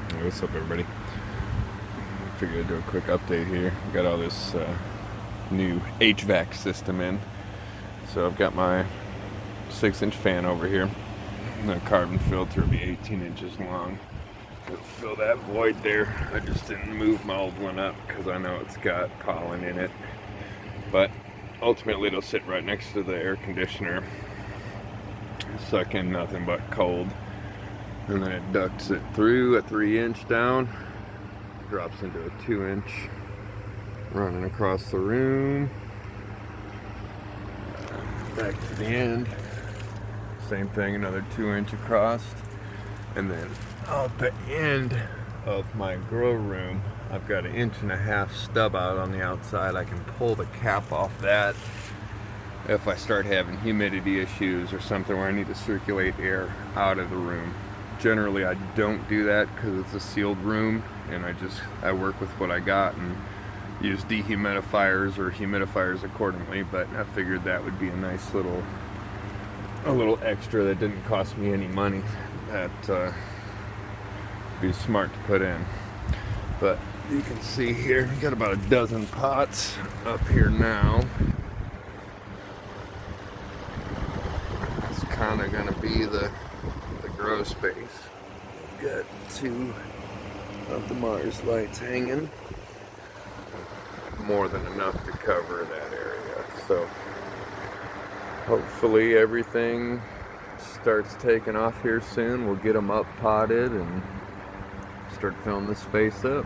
Hey, what's up, everybody? Figured I'd do a quick update here. Got all this new HVAC system in. So I've got my 6-inch fan over here. And a carbon filter will be 18 inches long. It'll fill that void there. I just didn't move my old one up because I know it's got pollen in it. But ultimately it'll sit right next to the air conditioner. Suck in nothing but cold. And then it ducts it through a 3-inch down, drops into a 2-inch, running across the room, back to the end, same thing, another 2-inch across, and then out the end of my grow room, I've got an 1.5-inch stub out on the outside. I can pull the cap off that if I start having humidity issues or something where I need to circulate air out of the room. Generally, I don't do that because it's a sealed room, and I work with what I got and use dehumidifiers or humidifiers accordingly. But I figured that would be a nice little extra that didn't cost me any money. That would be smart to put in. But you can see here, we got about a dozen pots up here now. It's kind of gonna be the grow space. We've got 2 of the Mars lights hanging. More than enough to cover that area. So hopefully everything starts taking off here soon. We'll get them up potted and start filling this space up.